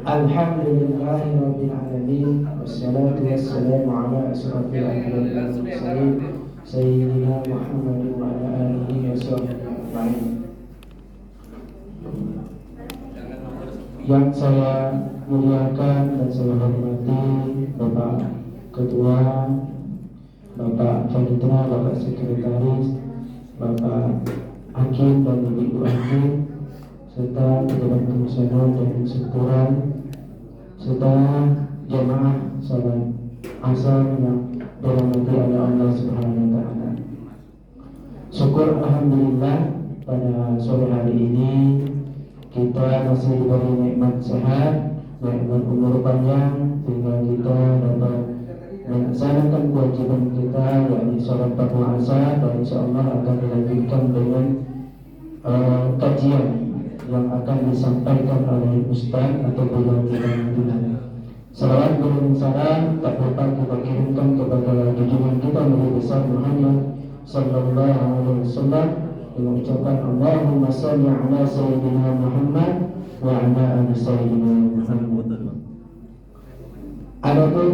Alhamdulillahirabbil alamin wassalatu wassalamu ala asyrafil anbiya'i wal mursalin sayyidina Muhammadin wa ala alihi washabbihi ajma'in. Yang saya muliakan dan saya hormati Bapak Ketua, Bapak Panitera, Bapak Sekretaris, Bapak Hakim dan Ibu Hakim, serta pejabat komisioner dan inspektorat, serta jemaah salat asar yang dirahmati oleh Allah Subhanahu wa taala. Syukur alhamdulillah pada sore hari ini kita masih diberi nikmat sehat, nikmat umur panjang sehingga kita dapat melaksanakan kewajiban kita yakni sholat fardu asar, dan insyaallah akan dilanjutkan dengan kajian yang akan disampaikan oleh Ustaz atau beliau kita. Salawat dan salam tak lupa kita kirimkan kepada junjungan kita Nabi besar Muhammad sallallahu alaihi wasallam dengan ucapan Allahumma shalli ala sayyidina Muhammad wa ala ali sayyidina Muhammad. Adapun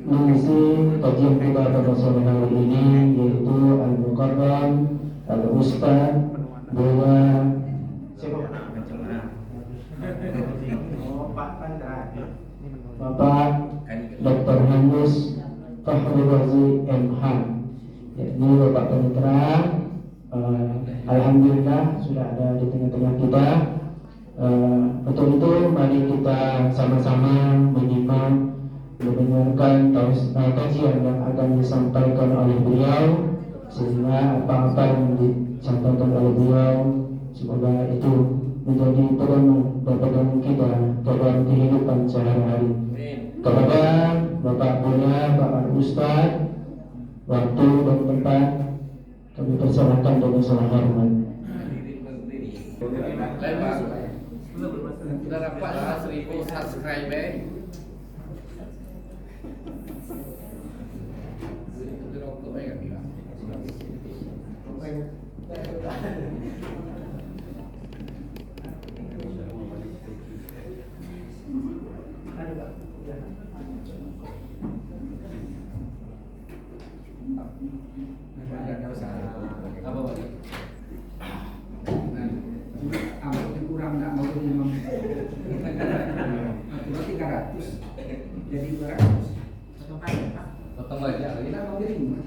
mengisi kajian kita pada sore hari ini yaitu Al-Mukarram Al-Ustaz Buya Bapak Dr. Hanus Fahri Razi MH, yakni Bapak Panitera. Alhamdulillah sudah ada di tengah-tengah kita. Untuk itu mari kita sama-sama menyimak, mendengarkan kajian yang akan disampaikan oleh beliau, sehingga apa-apa yang disampaikan oleh beliau semoga itu menjadi pedoman bagi kita dalam kehidupan sehari-hari. Kepada Bapak Buya, Bapak Ustaz, waktu dan tempat kami persilakan dengan salam hormat. Sudah dapat 1.000 subscriber. Kurang nggak mau 5 300 jadi 200 Potong aja lagi. kita mau terima.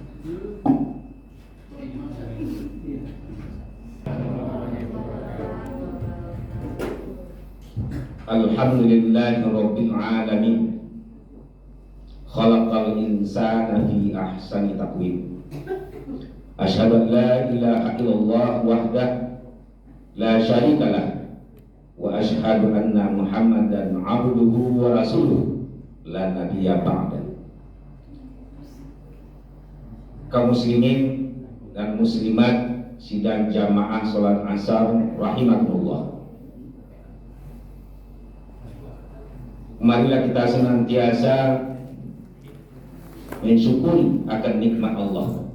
Alhamdulillahirabbil alamin. Khalaqal insana fi ahsani taqwim. Asyhadu an la ilaha illallah wahdahu la syarikalah wa asyhadu anna Muhammadan abduhu wa rasuluh la nabiyya ba'da. Kaum muslimin dan muslimat sidang jamaah salat asar rahimakumullah. Marilah kita senantiasa mensyukuri akan nikmat Allah,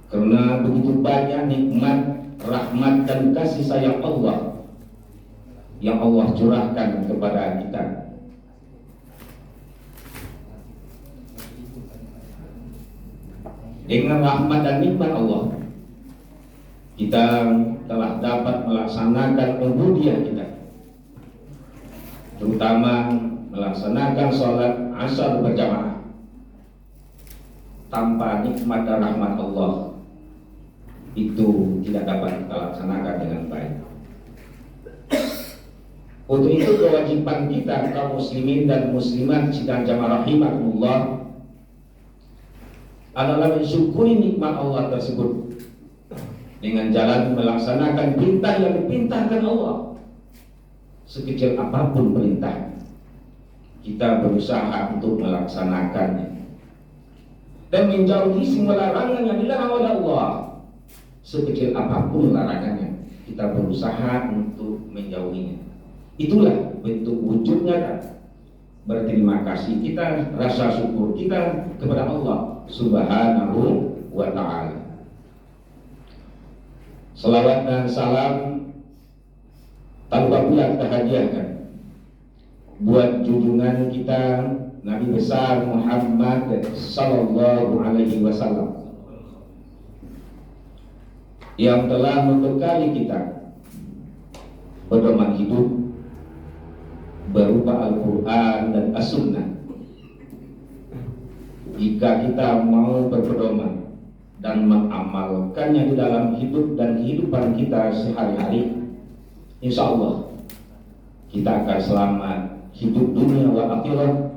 karena begitu banyak nikmat, rahmat dan kasih sayang Allah yang Allah curahkan kepada kita. Dengan rahmat dan nikmat Allah, kita telah dapat melaksanakan ubudiyah kita, terutama melaksanakan sholat asar berjamaah. Tanpa nikmat dan rahmat Allah, itu tidak dapat kita laksanakan dengan baik. Untuk itu kewajiban kita kaum muslimin dan muslimat sidang jamaah rahimakumullah adalah mensyukuri nikmat Allah tersebut dengan jalan melaksanakan perintah yang diperintahkan Allah. Sekecil apapun perintah, kita berusaha untuk melaksanakannya dan menjauhi semua larangan yang dilarang oleh Allah. Sekecil apapun larangannya, kita berusaha untuk menjauhinya. Itulah bentuk wujudnya berterima kasih kita, rasa syukur kita kepada Allah Subhanahu wa ta'ala. Salawat dan salam tanpa pula kita hadiahkan buat junjungan kita Nabi besar Muhammad sallallahu alaihi wasallam yang telah membekali kita pedoman hidup berupa Al-Quran dan As-Sunnah. Jika kita mau berpedoman dan mengamalkannya di dalam hidup dan kehidupan kita sehari-hari, insya Allah kita akan selamat hidup dunia wa akhirah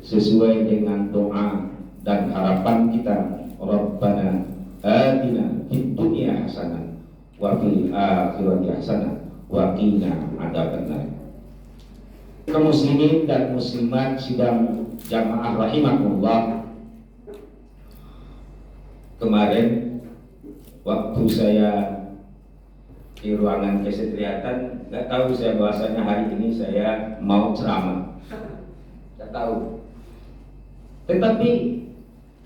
sesuai dengan doa dan harapan kita. Rabbana atina fid dunya hasanah wa fil akhirati hasanah wa qina adzabannar. Kaum muslimin dan muslimat sidang jamaah rahimakumullah, kemarin waktu saya di ruangan kesekretariatan, nggak tahu saya bahasanya hari ini saya mau ceramah, nggak tahu. Tetapi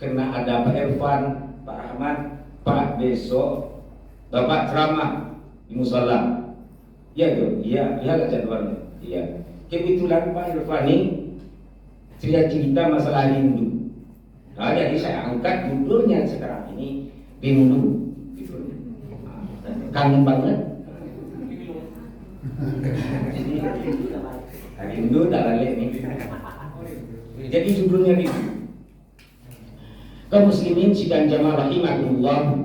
karena ada Pak Irfan, Pak Ahmad, Pak besok Bapak ceramah di musala, iya tuh, iya nggak jadwalnya, iya. Kebetulan Pak Irfan ini cerita masalah rindu. Nah, jadi saya angkat judulnya sekarang ini rindu. Kangen banget. Rindu dalam ini. Jadi judulnya rindu. Kaum muslimin sidang jamaah rahimakumullah,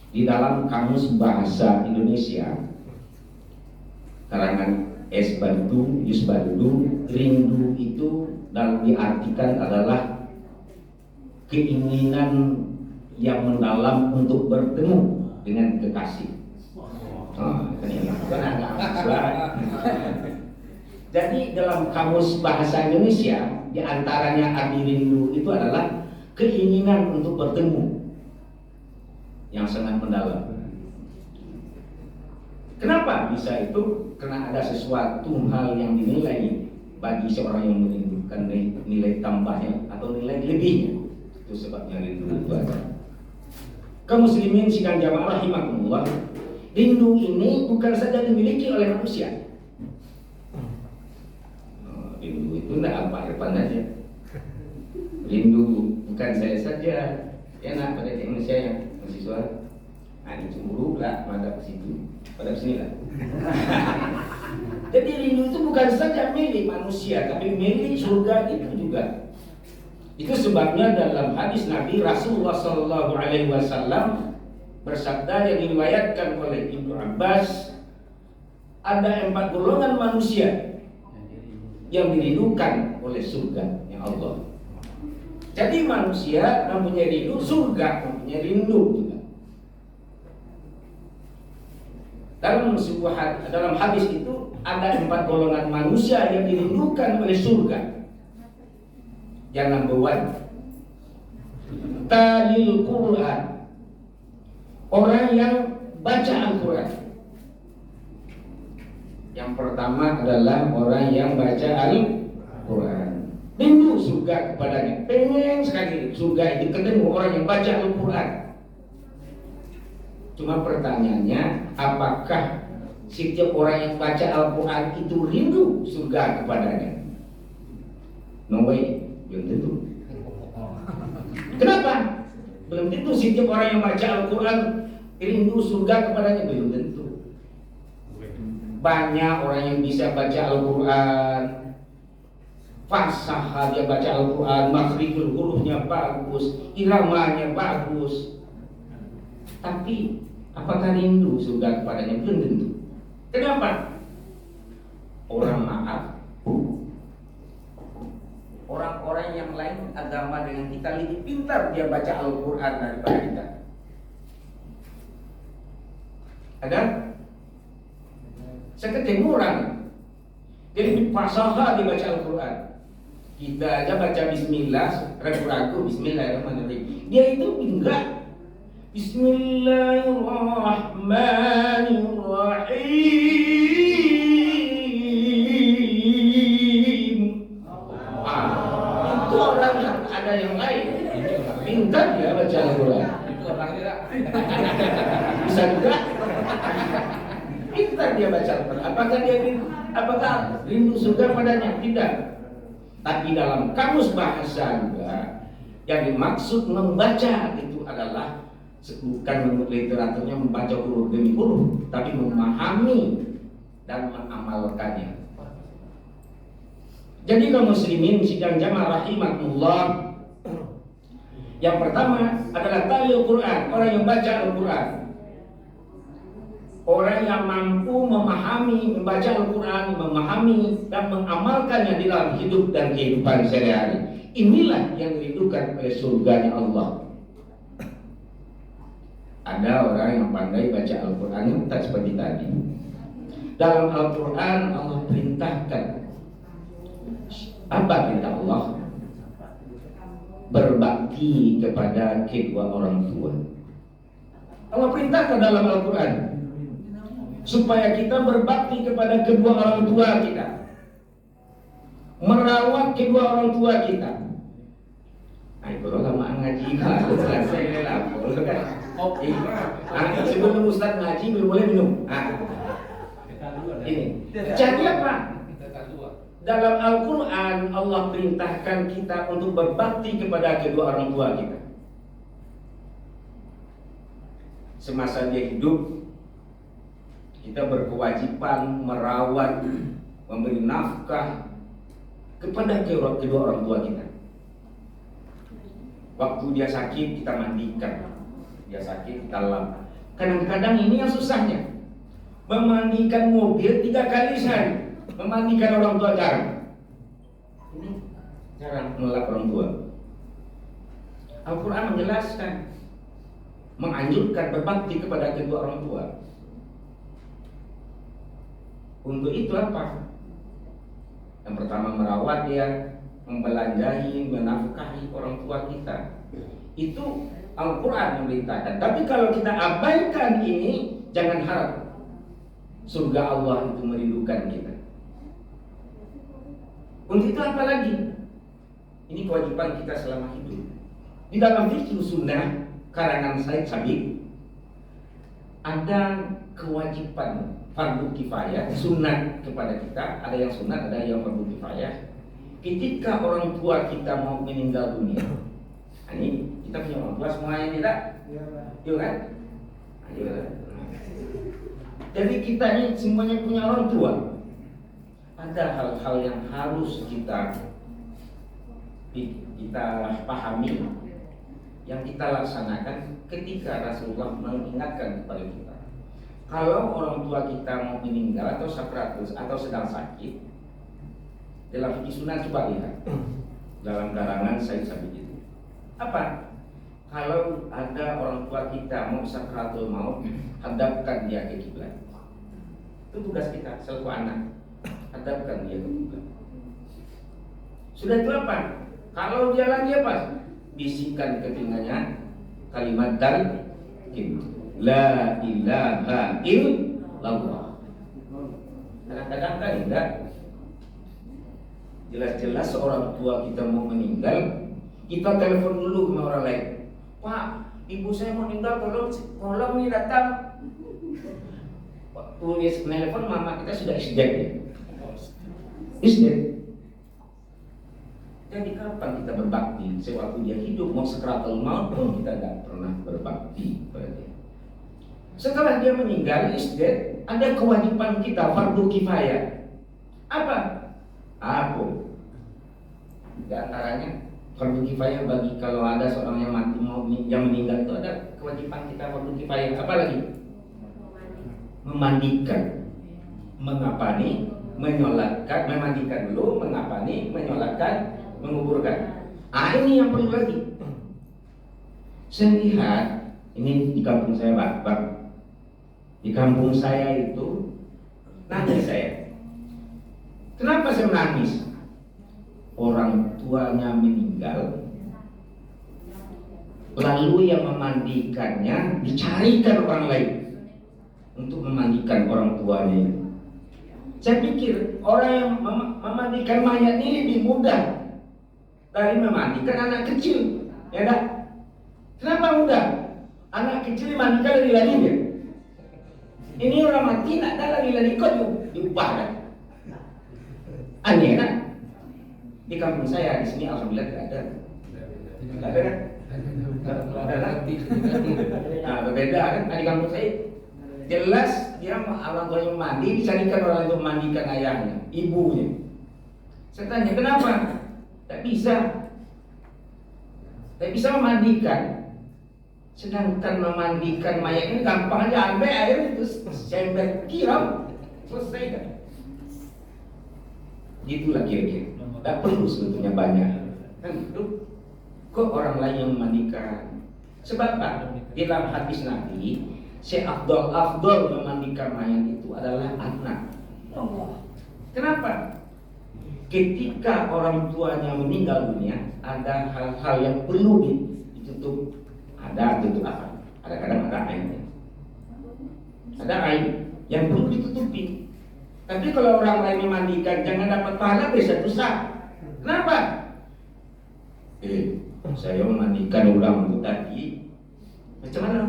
di dalam kamus bahasa Indonesia karangan S. Bandu, Yus Bandu, rindu itu dalam diartikan adalah keinginan yang mendalam untuk bertemu dengan kekasih. Jadi dalam kamus bahasa Indonesia, diantaranya arti rindu itu adalah keinginan untuk bertemu yang sangat mendalam. Kenapa bisa itu? Karena ada sesuatu hal yang dinilai bagi seorang yang merindukan nilai tambahnya atau nilai lebihnya. Itu sebabnya rindu itu ada. Kaum muslimin sidang jamaah rahimakumullah, rindu ini bukan saja dimiliki oleh manusia. Rindu itu tidak apa Irfan aja. Rindu bukan saya saja. Enak pada Indonesia yang mahasiswa. Ini cemburu lah pada ke situ, pada sini lah. Jadi rindu itu bukan saja milik manusia, tapi milik surga itu juga. Itu sebabnya dalam hadis Nabi Rasulullah Sallallahu Alaihi Wasallam bersabda yang diriwayatkan oleh Ibnu Abbas, ada 4 golongan manusia yang dirindukan oleh surga yang Allah. Jadi manusia mempunyai rindu, surga mempunyai rindu juga. Dalam hadis itu ada 4 golongan manusia yang dirindukan oleh surga. Yang number 1, talil Quran, orang yang baca Al-Quran. Yang pertama adalah orang yang baca Al-Quran, rindu surga kepadanya, pengen sekali surga itu ketemu orang yang baca Al-Quran. Cuma pertanyaannya, apakah setiap orang yang baca Al-Quran itu rindu surga kepadanya? No way, belum tentu. Kenapa? Belum tentu setiap orang yang baca Al-Quran rindu surga kepadanya, belum tentu. Banyak orang yang bisa baca Al-Quran, fasah dia baca Al-Quran, makhrijul hurufnya bagus, iramanya bagus, tapi apakah rindu surga kepadanya? Belum tentu. Kenapa? Orang maaf, orang-orang yang lain agama dengan kita lebih pintar dia baca Al-Quran daripada kita. Ada? Saya ketemu orang dia lebih fasahah dia baca Al-Quran. Kita aja baca Bismillah ragu-ragu, Bismillahirrahmanirrahim. Dia itu enggak. Bismillahirrahmanirrahim. Itu orang yang ada yang lain. Pintar dia baca Al-Quran. Itu orangnya juga. Bisa juga. Pintar dia baca Al-Quran. Apakah rindu surga padanya? Tidak. Tapi dalam kamus bahasa juga yang dimaksud membaca itu adalah bukan menurut literaturnya membaca huruf demi huruf, tapi memahami dan mengamalkannya. Jadi kaum muslimin sidang jamaah rahimakumullah, yang pertama adalah tali Al-Quran, orang yang baca Al-Quran, orang yang mampu memahami, membaca Al-Quran, memahami dan mengamalkannya di dalam hidup dan kehidupan sehari-hari. Inilah yang dirindukan oleh surganya Allah. Ada orang yang pandai baca Al-Quran, tak seperti tadi. Dalam Al-Quran Allah perintahkan, apa perintah Allah? Berbakti kepada kedua orang tua. Allah perintahkan dalam Al-Quran supaya kita berbakti kepada kedua orang tua kita, merawat kedua orang tua kita. Ay, kalau lama ngaji kalau selesai lapor kan. Oke. Sebelum Ustaz ngaji belum boleh minum. Ini. Jadi apa? Dalam Al-Quran Allah perintahkan kita untuk berbakti kepada kedua orang tua kita. Semasa dia hidup, kita berkewajiban merawat, memberi nafkah kepada kedua orang tua kita. Waktu dia sakit kita mandikan, dia sakit kita lap. Kadang-kadang ini yang susahnya, memandikan mobil 3 kali sehari, memandikan orang tua jarang. Ini jarang melap orang tua. Al-Quran menjelaskan, menganjurkan berbakti kepada kedua orang tua. Untuk itu apa? Yang pertama merawat dia, membelanjahi, menafkahi orang tua kita. Itu Al-Quran memberitakan. Tapi kalau kita abaikan ini, jangan harap surga Allah itu merindukan kita. Untuk itu apa lagi? Ini kewajiban kita selama hidup. Di dalam fikih sunnah karangan Said Sabiq ada kewajiban fardu kifayah, sunat kepada kita. Ada yang sunat, ada yang fardu kifayah. Ketika orang tua kita mau meninggal dunia, ini kita punya orang tua semuanya tidak? Iya kan? Iya. Jadi kita ini semuanya punya orang tua. Ada hal-hal yang harus kita pahami, yang kita laksanakan ketika Rasulullah mengingatkan kepada kita. Kalau orang tua kita mau meninggal atau sakratus atau sedang sakit, dalam fikih sunnah coba lihat dalam karangan Said Sabiq itu apa? Kalau ada orang tua kita mau sakratul maut, hadapkan dia ke kiblat. Itu tugas kita selaku anak, hadapkan dia ke kiblat. Sudah itu apa? Kalau dia lagi apa? Bisikan ke telinganya kalimat tauhid, la ilaha illallah. Kadang-kadang kan enggak. Jelas-jelas seorang tua kita mau meninggal, kita telepon dulu ke orang lain. Pak, ibu saya mau meninggal, tolong nih datang. Waktu dia telepon, mama kita sudah isdet ya. Isdet. Jadi kapan kita berbakti? Sewaktu dia hidup, mau sakratul maut pun kita tidak pernah berbakti kepada dia. Setelah dia meninggal, isdet, ada kewajiban kita fardu kifayah. Apa? Di antaranya fardu kifayah bagi kalau ada seorang yang mati yang meninggal itu ada kewajiban kita fardu kifayah. Apa lagi? Memandikan, mengapani, menyolatkan, memandikan dulu, mengapani, menyolatkan, menguburkan. Ini yang perlu lagi. Saya lihat ini di kampung saya, Pak. Di kampung saya itu nangis saya. Kenapa saya menangis? Orang tuanya meninggal, lalu yang memandikannya dicarikan orang lain untuk memandikan orang tuanya. Saya pikir orang yang memandikan mayat ini lebih mudah dari memandikan anak kecil, ya kan? Kenapa mudah? Anak kecil mandikan lari-lari dia. Ini orang mati nak dah lari-lari kau diubah kan? Aneh kan? Di kampung saya di sini alhamdulillah tidak ada. Tidak ada kan? Tidak ada kan? Nah, berbeda kan? Di kampung saya jelas dia orang tuanya mandi dicarikan orang untuk mandikan ayahnya, ibunya. Saya tanya kenapa? Tak bisa memandikan. Sedangkan memandikan mayat ini gampang aja, ambil air itu sember kiram selesai kan? Itulah kira-kira. Tak perlu sebetulnya banyak. Kan itu kok orang lain yang memandikan? Sebab apa? Di dalam hadis Nabi, seafdol memandikan mayat itu adalah anak. Allah. Kenapa? Ketika orang tuanya meninggal dunia, ada hal-hal yang perlu ditutup. Ada tutup apa? Kadang-kadang ada airnya. Ada air yang perlu ditutupi. Tapi kalau orang lain memandikan, jangan dapat pahala bisa dosa. Kenapa? Saya memandikan ulang untuk tadi. Macam mana?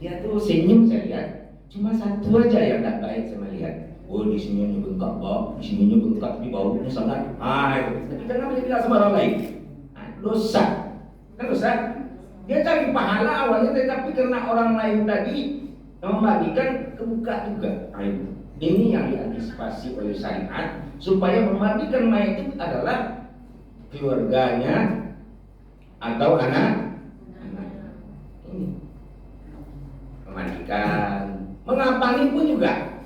Dia tuh senyum saya lihat. Cuma satu aja yang tak baik saya lihat. Oh di sininya bengkak bau, di sininya bengkak tapi baunya sangat. Itu. Tapi jangan boleh bilang sama orang lain. Dosa. Kan dosa? Dia cari pahala awalnya, tetapi karena orang lain tadi memandikan kebuka juga. Ini yang diantisipasi oleh syariat supaya memandikan mayat itu adalah keluarganya atau anak. Ini memandikan, mengapani pun juga.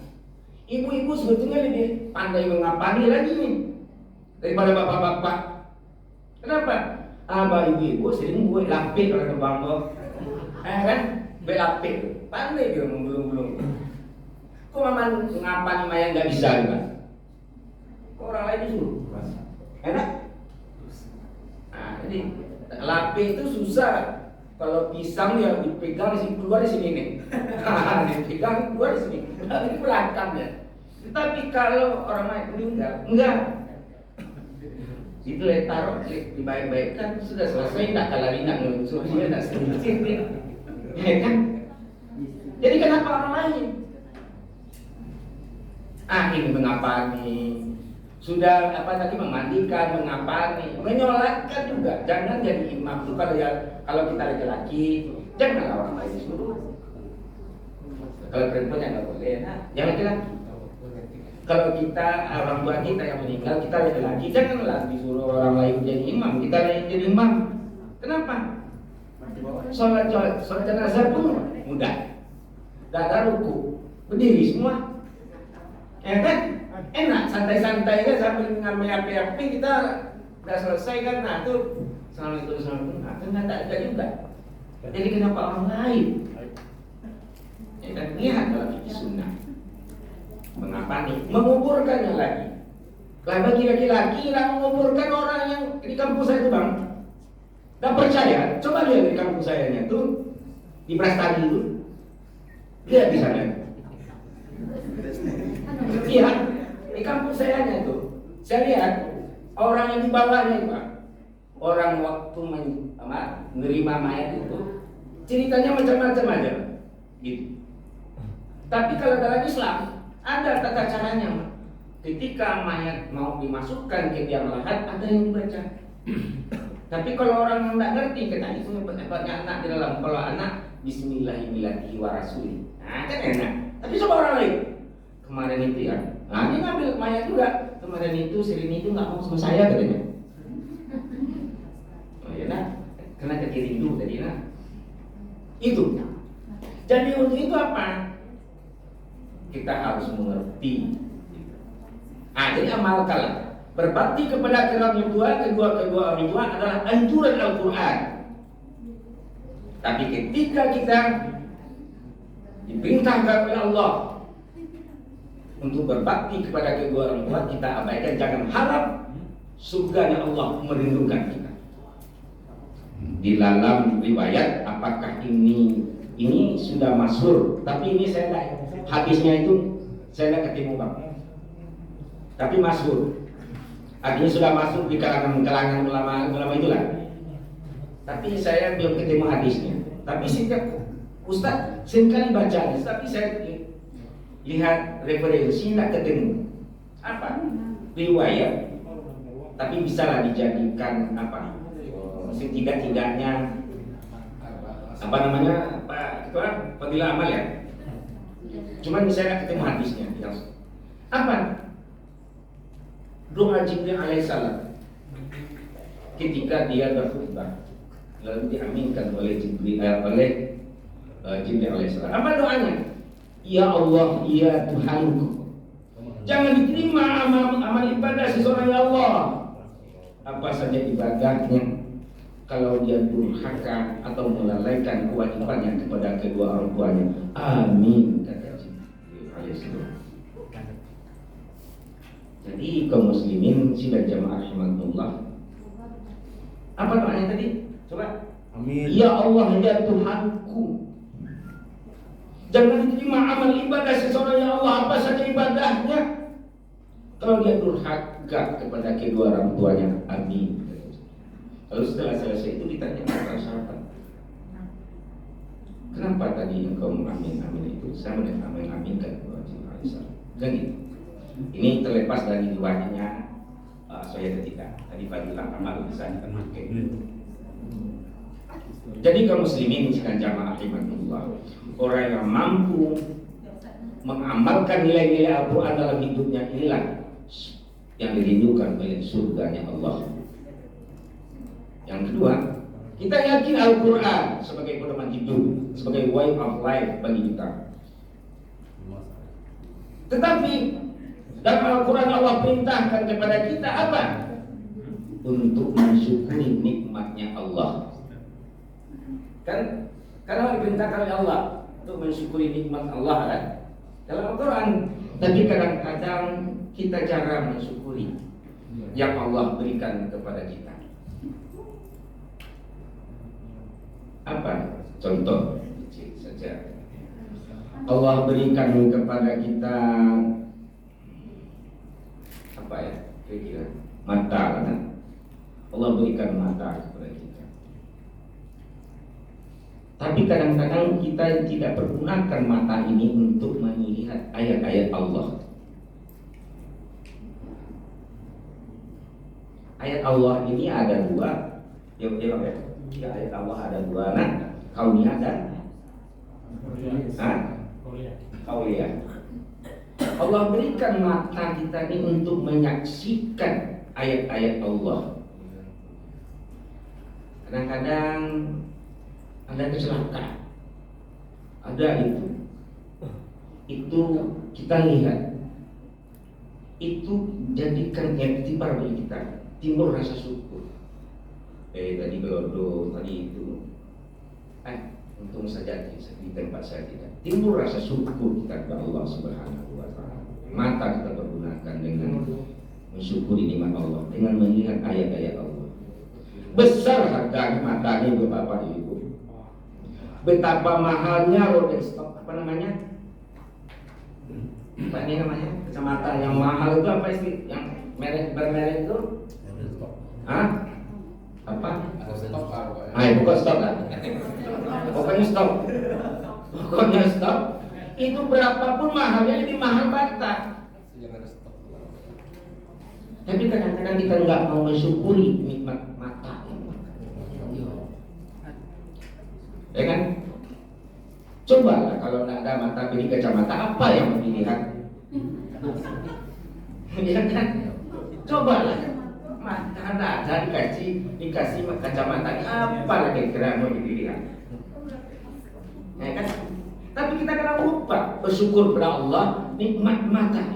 Ibu-ibu sebetulnya lebih pandai mengapani lagi nih daripada bapak-bapak. Kenapa? Abah ibu-ibu sering buat lapik kalau ke bangkok. Kan? Buat lapik. Pandai dia belum. Kok mama ngapani mayat nggak bisa juga? Kok orang lain disuruh? Enak? Nah, jadi lapik itu susah. Kalau pisang ya dipegang di sini, keluar di sini nih. Dipegang keluar di sini. Ini belakangnya. Tetapi kalau orang lain meninggal, enggak. Itu taruh dibaik-baikkan sudah selesai, tak kalah nak ngelusur dia tak sedikit ya kan? Jadi kenapa orang lain? Ini mengapani, sudah apa tadi memandikan, mengapani, menyolatkan juga. Jangan jadi imam itu kalau kita laki-laki, janganlah orang lain disuruh. Kalau perempuan yang nggak boleh, yang laki-laki. Kalau kita orang tua kita yang meninggal, kita laki-laki janganlah disuruh orang lain jadi imam, kita yang jadi imam. Kenapa? Sholat jenazah pun mudah. Gak ada ruku, berdiri semua. Ya kan? Enak, santai-santai aja sambil ngambil api-api kita udah selesai kan? Nah tuh, assalamualaikum. Nah, kan tak ada juga. Jadi kenapa orang lain? Ya kan? Lihat dalam fikih sunnah. Mengapa nih? Menguburkannya lagi. Lah bagi laki-laki yang menguburkan orang yang di kampung saya itu bang, gak percaya. Coba lihat di kampung saya tuh di Brastagi itu, lihat di sana. Iya, di kampung saya tuh, saya lihat orang yang di bawahnya itu bang, orang waktu menerima mayat itu ceritanya macam-macam aja, gitu. Tapi kalau dalam Islam ada tata caranya. Ketika mayat mau dimasukkan ke liang lahat, ada yang dibaca. Tapi kalau orang tidak ngerti, kena itu hebatnya anak di dalam. Kalau anak, Bismillahirrahmanirrahim wa rasuli. Nah, kan enak. Tapi coba orang lain. Kemarin itu ya. Nah, dia ngambil mayat juga. Kemarin itu, Sirini itu nggak mau sama saya katanya. Oh ya nak, kena kekirim dulu tadi nak. Itu. Jadi untuk itu apa? Kita harus mengerti. Jadi amalkanlah. Berbakti kepada kedua orang tua adalah anjuran Al-Quran. Tapi ketika kita diperintahkan oleh Allah untuk berbakti kepada kedua orang tua, kita abaikan. Jangan harap surganya Allah merindukan kita. Di dalam riwayat, apakah ini sudah masyhur? Tapi ini saya tidak. Hadisnya itu saya tidak ketemu bang, tapi masyhur. Artinya sudah masuk di kalangan ulama itulah. Tapi saya belum ketemu hadisnya. Tapi setiap Ustaz seringkali baca, tapi saya lihat referensi tidak ketemu. Apa? Riwayat. Tapi bisalah dijadikan apa? Setidak-tidaknya apa namanya? Fadilah amal ya. Cuman saya ketemu hadisnya. Apa? Doa Jibril alaihissalam ketika dia berkhutbah lalu diaminkan oleh Jibril alaihissalam. Apa doanya? Ya Allah, ya Tuhanku, jangan diterima amal ibadah seseorang ya Allah, apa saja ibadahnya, kalau dia durhaka atau melalaikan kewajibannya kepada kedua orang tuanya. Amin, kata Jibril alaihissalam. Jadi kaum muslimin sidang jamaah rahimakumullah, apa doanya tadi? Coba. Amin. Ya Allah, ya Tuhanku, jangan diterima amal ibadah seseorang ya Allah, apa saja ibadahnya, kalau dia durhaka kepada kedua orang tuanya. Amin. Lalu setelah selesai itu ditanya para sahabat, kenapa tadi engkau amin itu? Saya amin aminkan kepada Jibril alaihissalam. Dan ini terlepas dari riwayatnya saya ketika tadi fadilah amal bisa dipakai. Jadi kaum muslimin sekalian jamaah rahimakumullah, orang yang mampu mengamalkan nilai-nilai Al-Quran dalam hidupnya inilah yang dirindukan oleh surganya Allah. Yang kedua, kita yakin Al-Quran sebagai pedoman hidup, sebagai way of life bagi kita. Tetapi dalam Al-Quran Allah perintahkan kepada kita apa? Untuk mensyukuri nikmatnya Allah. Kan karena diperintahkan oleh Allah untuk mensyukuri nikmat Allah kan dalam Al-Quran. Tapi kadang-kadang kita jarang mensyukuri yang Allah berikan kepada kita. Apa? Contoh kecil saja. Allah berikan kepada kita apa ya? Kira-kira mata kan? Allah berikan mata kepada kita. Tapi kadang-kadang kita tidak pergunakan mata ini untuk melihat ayat-ayat Allah. Ayat Allah ini ada dua. Ya, ayat Allah ada dua. Nah, kauniyah dan kauliyah. Allah berikan mata kita ini untuk menyaksikan ayat-ayat Allah. Kadang-kadang ada kecelakaan, ada itu kita lihat, itu jadikan iktibar bagi kita, timbul rasa syukur. Tadi gelodo, tadi itu, untung saja di tempat saya tidak, timbul rasa syukur kita kepada Allah Subhanahu wa Ta'ala. Mata kita pergunakan dengan mensyukuri nikmat Allah, dengan melihat ayat-ayat Allah. Besar harga matanya Bapak Ibu. Betapa mahalnya Rolex, apa namanya? Apa ini namanya? Kacamata yang mahal itu apa sih? Yang bermerek itu? Hah? Apa? Bukan stop lah. Pokoknya stop. Pokoknya stop. Itu berapapun mahalnya lebih mahal mata. Tapi kadang-kadang kita nggak mau mensyukuri nikmat mata. Ya kan? Cobalah kalau tidak ada mata pilih kacamata, apa yang mau dilihat? Ya kan? Cobalah mata ada dikasih kacamata, apa lagi kira mau dilihat? Ya kan? Tapi kita kadang lupa bersyukur kepada Allah nikmat mata.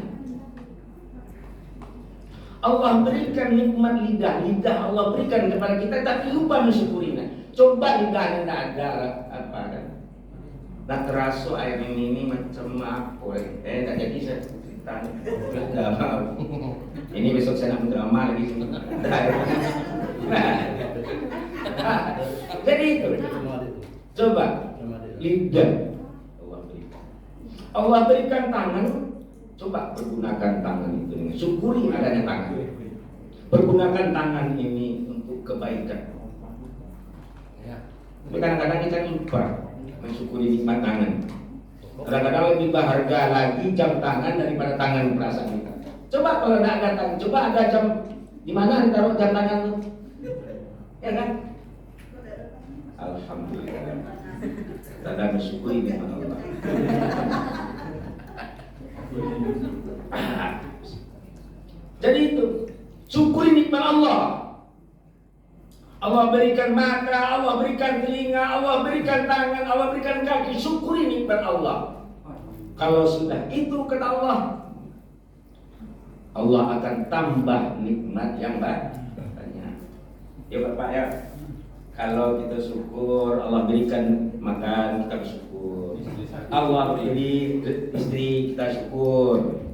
Allah berikan nikmat lidah Allah berikan kepada kita, tapi lupa mensyukurinya. Coba lidah tidak ada apa kan? Nak terasa air ini macam apa? Tak jadi saya cerita. Tidak mau. Ini besok saya nak mendrama lagi. Jadi itu. Coba lidah Allah berikan tangan. Coba pergunakan tangan itu dengan syukuri adanya tangan. Pergunakan tangan ini untuk kebaikan. Tapi kadang-kadang kita lupa mensyukuri nikmat tangan. Kadang-kadang lebih berharga lagi jam tangan daripada tangan perasaan kita. Coba kalau tidak ada tangan, coba ada jam, di mana ditaruh jam tangan lu? Ya kan? Alhamdulillah. Kita mensyukuri nikmat Allah. Jadi itu, syukuri nikmat Allah. Allah berikan mata, Allah berikan telinga, Allah berikan tangan, Allah berikan kaki. Syukuri nikmat Allah. Kalau sudah itu kata Allah, Allah akan tambah nikmat yang banyak. Ya Bapak ya, kalau kita syukur, Allah berikan makan, kita bersyukur. Allah beri istri, kita syukur.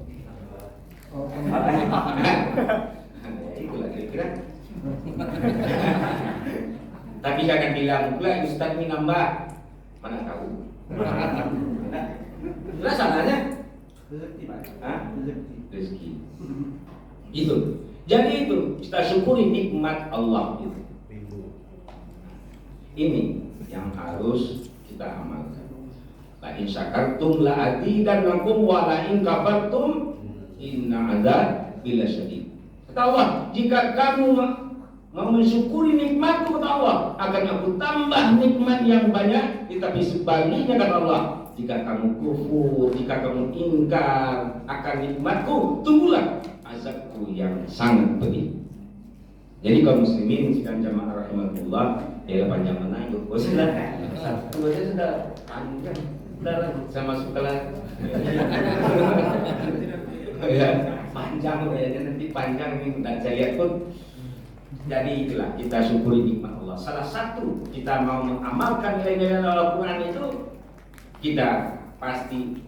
Itulah kira-kira. Tapi jangan bilang pula Ustaz ini nambah. Mana tahu? Jelas salahnya? Rezeki. Itu. Jadi itu kita syukuri nikmat Allah itu. Ini yang harus kita amalkan. La in syakartum la azidannakum wa la in kafartum inna adzabi lasyadid. Kata Allah, jika kamu mau mensyukuri nikmatku kata Allah, akan aku tambah nikmat yang banyak. Tetapi sebaliknya kata Allah, jika kamu kufur, jika kamu ingkar akan nikmatku, tunggulah azabku yang sangat pedih. Jadi kaum muslimin sekalian jamaah rahimahullah, ya panjang mana itu? Oh sudah, sudah panjang. Sudah saya masuk kelas. Ya, panjang ya, nanti panjang ini dan saya lihat pun. Jadi itulah kita syukuri nikmat Allah. Salah satu kita mau mengamalkan nilai-nilai Al-Quran itu, kita pasti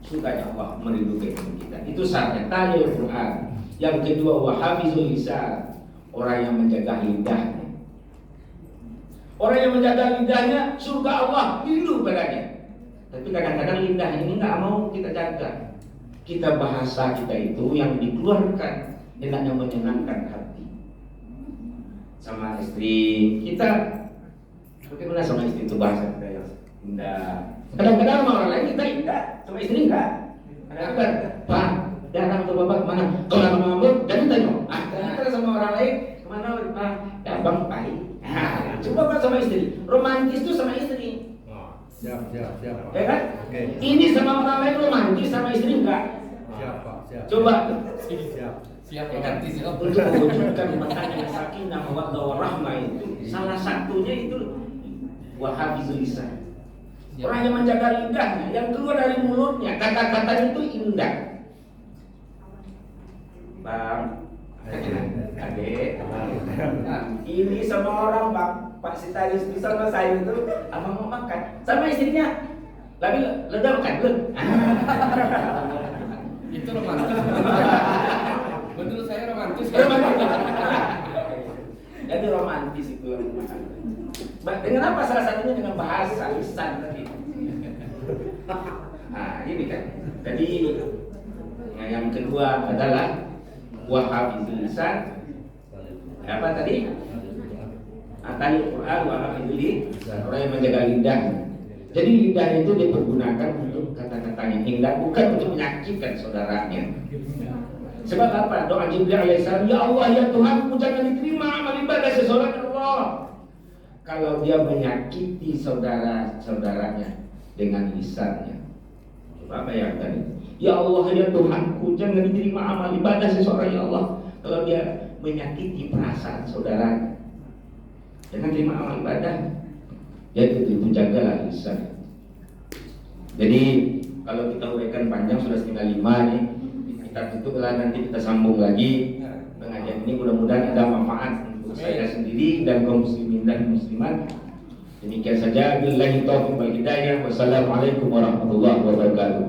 sukanya Allah merindukan kita. Itu syaratnya tali Al-Quran. Yang kedua wahafizul lisan, orang yang menjaga lidahnya. Orang yang menjaga lidahnya, surga Allah rindu padanya. Tapi kadang-kadang lidah ini nggak mau kita jaga. Kita bahasa kita itu yang dikeluarkan hendaknya menyenangkan hati. Sama istri kita, bagaimana sama istri itu bahasa kita yang indah. Kadang-kadang sama orang lain kita indah, sama istri enggak. Kadang-kadang, Pak, datang ke bapak kemana? Kalau sama Mahmud, dan tanya. Kita sama orang lain kemana? Pak, datang baik. Coba Pak sama istri, romantis itu sama istri. Siap. Ya kan? Oke. Ini sama orang lain romantis, sama istri enggak. Siap, Pak. Siap. Coba. Siap Ya kan? romantis ya. Untuk mewujudkan makna sakinah mawaddah warahmah itu salah satunya itu wahafizul lisan. Orang yang menjaga lidahnya, yang keluar dari mulutnya, kata-kata itu indah. Bang, Adek, ini sama orang Bang, Pak Sitaris itu sama saya itu, abang mau makan, sama istrinya, tapi leda makan belum? Itu romantis. Menurut saya romantis. Jadi romantis itu dengan apa? Salah satunya dengan bahasa lisan tadi. Nah ini kan. Jadi yang kedua adalah wahafizul lisan. Apa tadi? Atali Quran wahafizul lisan. Orang yang menjaga lidah. Jadi lidah itu dipergunakan untuk kata-kata yang indah, bukan untuk menyakitkan saudaranya. Sebab apa? Doa Jibril alaihissalam, ya Allah ya Tuhanku, jangan diterima amal ibadah seseorang Allah kalau dia menyakiti saudaranya dengan lisannya. Coba bayangkan, ya Allah ya Tuhanku, jangan diterima amal ibadah seseorang ya Allah kalau dia menyakiti perasaan saudaranya. Jangan terima amal ibadah. Jadi itu jagalah lisan. Jadi kalau kita uraikan panjang sudah setengah 5 nih, kita tutuplah, nanti kita sambung lagi pengajian ini. Mudah-mudahan ada manfaat untuk saya sendiri dan kaum muslimin dan muslimat. Demikian saja. Billahi taufiq wal hidayah. Wassalamualaikum warahmatullahi wabarakatuh.